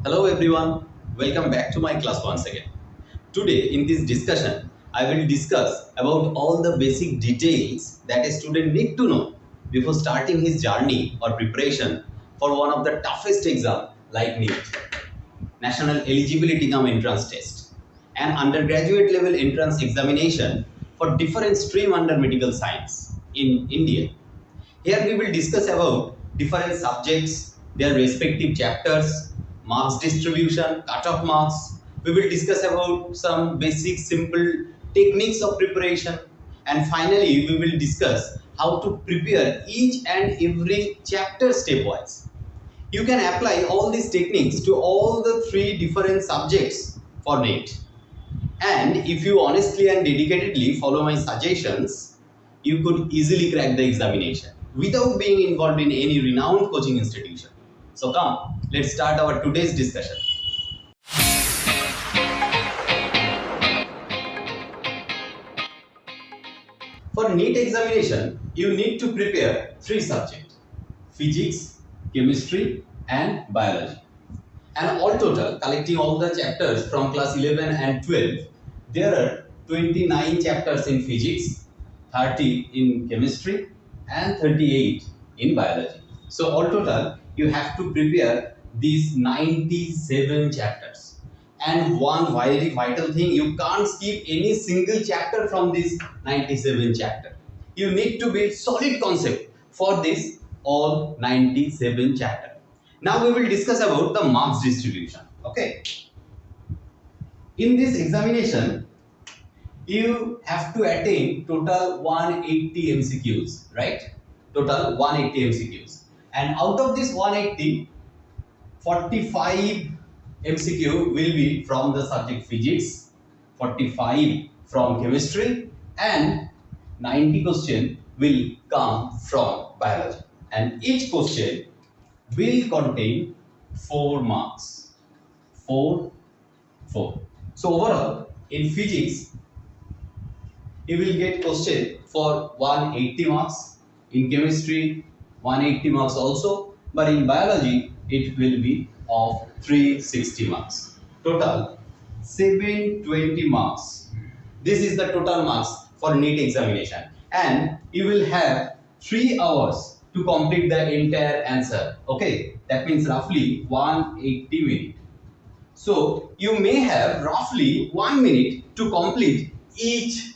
Hello everyone, welcome back to my class once again. Today in this discussion, I will discuss about all the basic details that a student need to know before starting his journey or preparation for one of the toughest exam like NEET, National Eligibility Cum Entrance Test, an undergraduate level entrance examination for different stream under medical science in India. Here we will discuss about different subjects, their respective chapters, marks distribution, cutoff marks. We will discuss about some basic simple techniques of preparation, and finally we will discuss how to prepare each and every chapter stepwise. You can apply all these techniques to all the three different subjects for NEET. And if you honestly and dedicatedly follow my suggestions, you could easily crack the examination without being involved in any renowned coaching institution. So come, let's start our today's discussion. For NEET examination, you need to prepare three subjects: physics, chemistry and biology. And all total, collecting all the chapters from class 11 and 12, there are 29 chapters in physics, 30 in chemistry and 38 in biology. So all total, you have to prepare these 97 chapters. And one very vital thing, you can't skip any single chapter from this 97 chapter. You need to build solid concept for this all 97 chapter. Now we will discuss about the marks distribution. Okay. In this examination, you have to attain total 180 MCQs, right? Total 180 MCQs. And out of this 180, 45 MCQ will be from the subject physics, 45 from chemistry, and 90 question will come from biology. And each question will contain 4 marks. 4. So overall, in physics, you will get question for 180 marks. In chemistry, 180 marks also. But in biology, it will be of 360 marks. Total 720 marks. This is the total marks for NEET examination. And you will have 3 hours to complete the entire answer. Okay, that means roughly 180 minutes. So you may have roughly 1 minute to complete each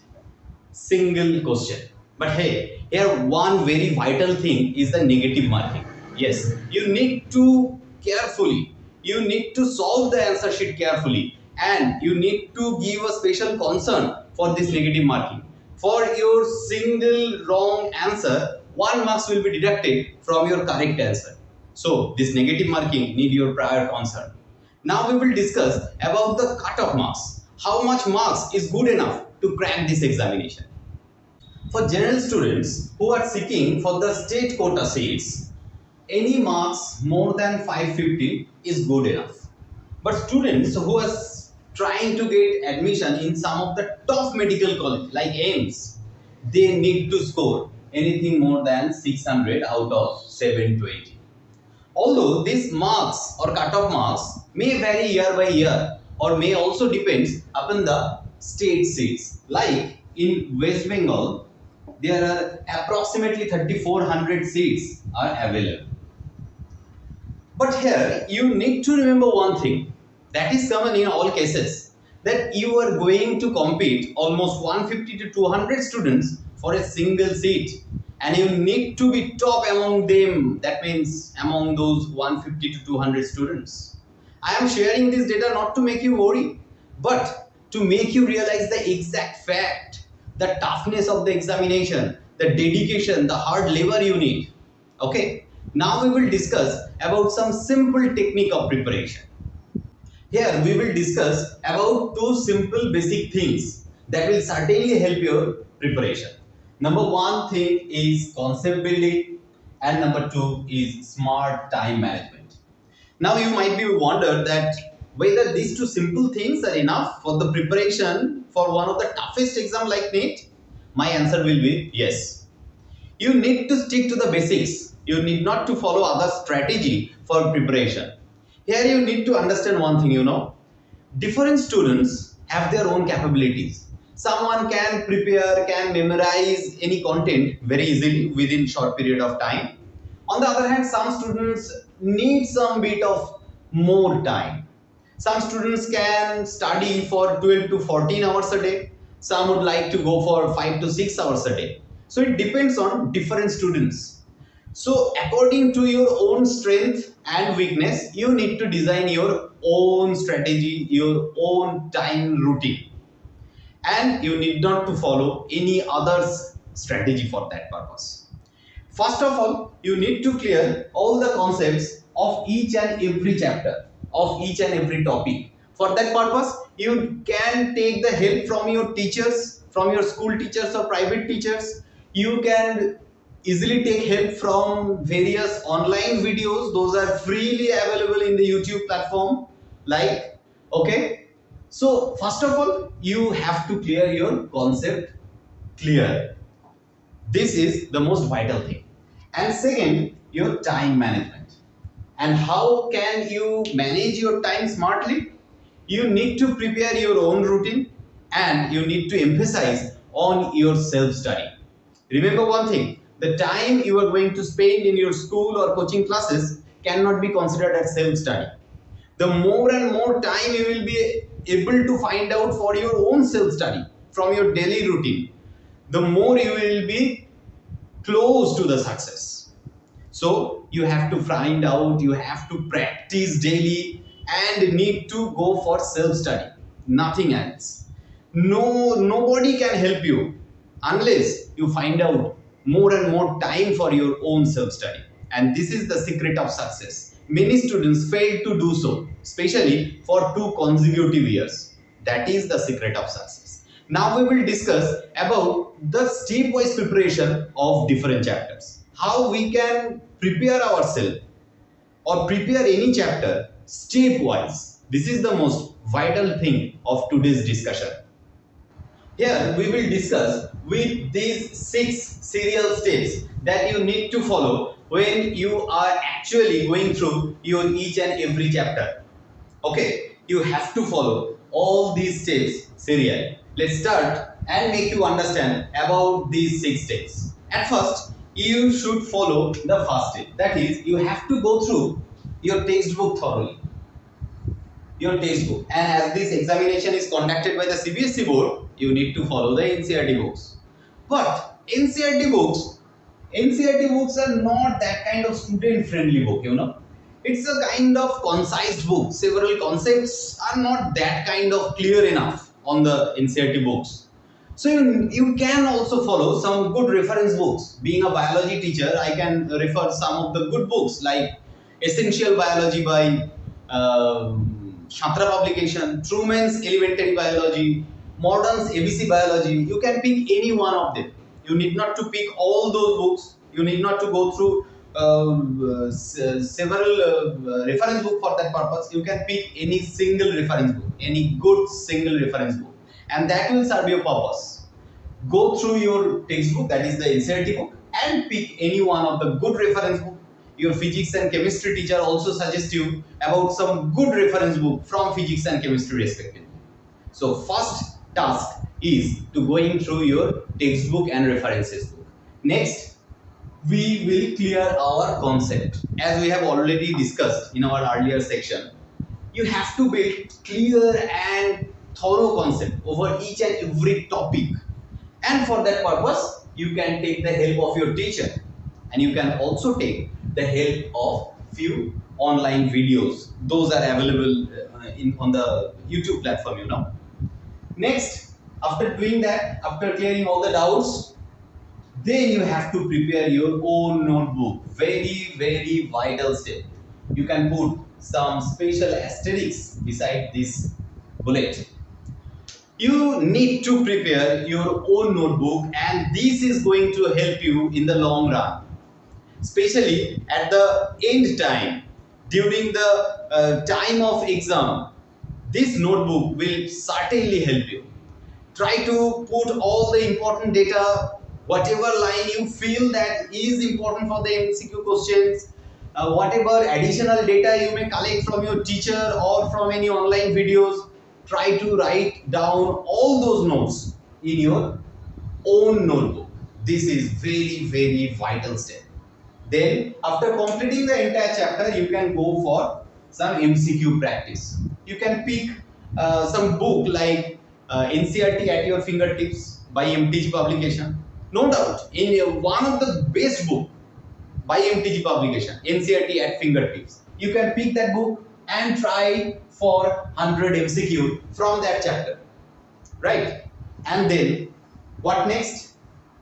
single question. But hey, here one very vital thing is the negative marking. Yes, you need to carefully, you need to solve the answer sheet carefully, and you need to give a special concern for this negative marking. For your single wrong answer, 1 marks will be deducted from your correct answer. So this negative marking need your prior concern. Now we will discuss about the cutoff marks. How much marks is good enough to crack this examination? For general students who are seeking for the state quota seats, any marks more than 550 is good enough. But students who are trying to get admission in some of the top medical college like AIMS, they need to score anything more than 600 out of 720. Although these marks or cutoff marks may vary year by year or may also depends upon the state seats. Like in West Bengal, there are approximately 3400 seats are available. But here you need to remember one thing that is common in all cases, that you are going to compete almost 150 to 200 students for a single seat, and you need to be top among them. That means among those 150 to 200 students. I am sharing this data not to make you worry, but to make you realize the exact fact, the toughness of the examination, the dedication, the hard labor you need. Okay. Now we will discuss about some simple technique of preparation. Here we will discuss about 2 simple basic things that will certainly help your preparation. Number 1 thing is concept building, and number 2 is smart time management. Now you might be wondered that whether these 2 simple things are enough for the preparation for one of the toughest exam like NEET. My answer will be yes. You need to stick to the basics. You need not to follow other strategy for preparation. Here you need to understand one thing, different students have their own capabilities. Someone can prepare, can memorize any content very easily within short period of time. On the other hand, some students need some bit of more time. Some students can study for 12 to 14 hours a day. Some would like to go for 5 to 6 hours a day. So it depends on different students. So according to your own strength and weakness, you need to design your own strategy, your own time routine. And you need not to follow any other's strategy for that purpose. First of all, you need to clear all the concepts of each and every chapter, of each and every topic. For that purpose, you can take the help from your teachers, from your school teachers or private teachers. You can easily take help from various online videos. Those are freely available in the YouTube platform. Okay. So first of all, you have to clear your concept clear. This is the most vital thing. And second, your time management. And how can you manage your time smartly? You need to prepare your own routine and you need to emphasize on your self-study. Remember one thing, the time you are going to spend in your school or coaching classes cannot be considered as self-study. The more and more time you will be able to find out for your own self-study from your daily routine, the more you will be close to the success. So you have to find out, you have to practice daily and need to go for self-study, nothing else. Nobody can help you unless you find out more and more time for your own self-study. And this is the secret of success. Many students fail to do so, especially for 2 consecutive years. That is the secret of success. Now we will discuss about the stepwise preparation of different chapters. How we can prepare ourselves or prepare any chapter stepwise. This is the most vital thing of today's discussion. Here we will discuss with these 6 serial steps that you need to follow when you are actually going through your each and every chapter. Okay, you have to follow all these steps serial. Let's start and make you understand about these 6 steps. At first, you should follow the first step. That is, you have to go through your textbook thoroughly. Your textbook. And as this examination is conducted by the CBSE board, you need to follow the NCERT books. But NCERT books are not that kind of student-friendly book, It's a kind of concise book. Several concepts are not that kind of clear enough on the NCERT books. So you can also follow some good reference books. Being a biology teacher, I can refer some of the good books like Essential Biology by Shatra publication, Truman's Elementary Biology, Morden's ABC Biology. You can pick any one of them. You need not to pick all those books. You need not to go through several reference book for that purpose. You can pick any single reference book, any good single reference book, and that will serve your purpose. Go through your textbook, that is the NCERT book, and pick any one of the good reference book. Your physics and chemistry teacher also suggests you about some good reference book from physics and chemistry respectively. So first task is to going through your textbook and references book. Next, we will clear our concept. As we have already discussed in our earlier section, you have to build clear and thorough concept over each and every topic. And for that purpose, you can take the help of your teacher, and you can also take the help of few online videos. Those are available on the YouTube platform, Next, after doing that, after clearing all the doubts, then you have to prepare your own notebook. Very, very vital step. You can put some special asterisks beside this bullet. You need to prepare your own notebook, and this is going to help you in the long run. Especially at the end time, during the time of exam, this notebook will certainly help you. Try to put all the important data, whatever line you feel that is important for the MCQ questions, whatever additional data you may collect from your teacher or from any online videos, try to write down all those notes in your own notebook. This is very vital step. Then after completing the entire chapter, you can go for some MCQ practice. You can pick some book like NCRT at your fingertips by MTG publication. No doubt, in one of the best book by MTG publication, NCRT at fingertips. You can pick that book and try for 100 MCQ from that chapter, right? And then what next?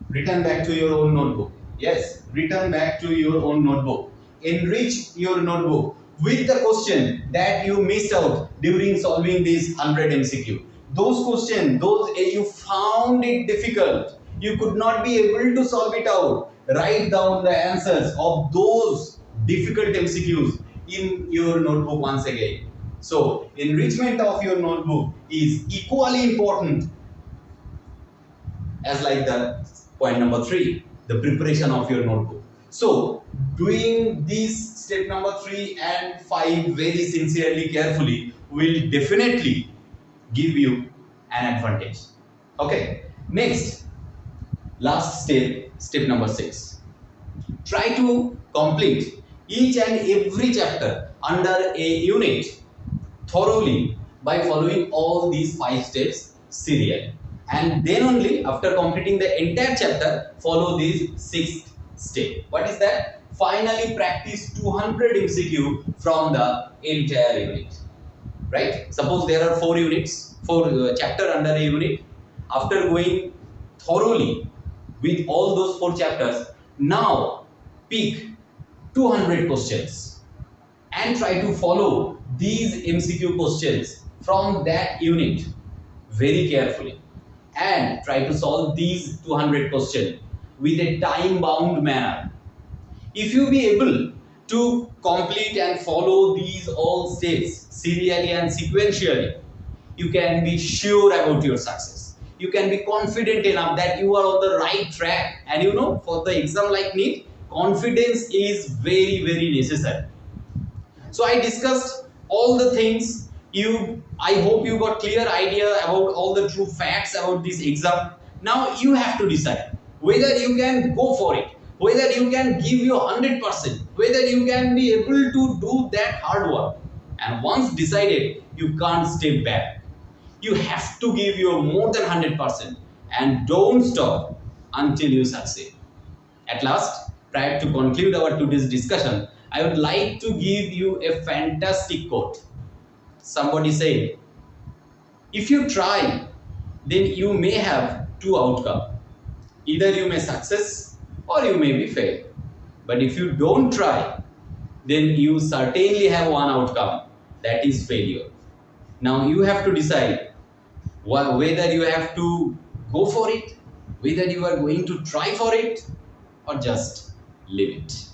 Return back to your own notebook. Yes, return back to your own notebook. Enrich your notebook with the question that you missed out during solving this 100 MCQ. Those questions, those you found it difficult, you could not be able to solve it out. Write down the answers of those difficult MCQs in your notebook once again. So, enrichment of your notebook is equally important as like the point number 3, the preparation of your notebook. So, doing this step number 3 and 5 very sincerely, carefully will definitely give you an advantage. Okay, next, last step, step number 6. Try to complete each and every chapter under a unit thoroughly by following all these 5 steps serially. And then only after completing the entire chapter, follow this 6th step. What is that? Finally practice 200 MCQ from the entire unit. Right? Suppose there are 4 units, 4 chapter under a unit. After going thoroughly with all those 4 chapters, now pick 200 questions and try to follow these MCQ questions from that unit very carefully, and try to solve these 200 questions with a time-bound manner. If you be able to complete and follow these all steps serially and sequentially, you can be sure about your success. You can be confident enough that you are on the right track. And you know, for the exam like NEET, confidence is very necessary. So I discussed all the things. I hope you got clear idea about all the true facts about this exam. Now you have to decide whether you can go for it, whether you can give your 100%, whether you can be able to do that hard work. And once decided, you can't step back. You have to give your more than 100% and don't stop until you succeed. At last, prior to conclude our today's discussion, I would like to give you a fantastic quote. Somebody said, if you try, then you may have 2 outcomes. Either you may success or you may be fail. But if you don't try, then you certainly have 1 outcome, that is failure. Now you have to decide whether you have to go for it, whether you are going to try for it, or just leave it.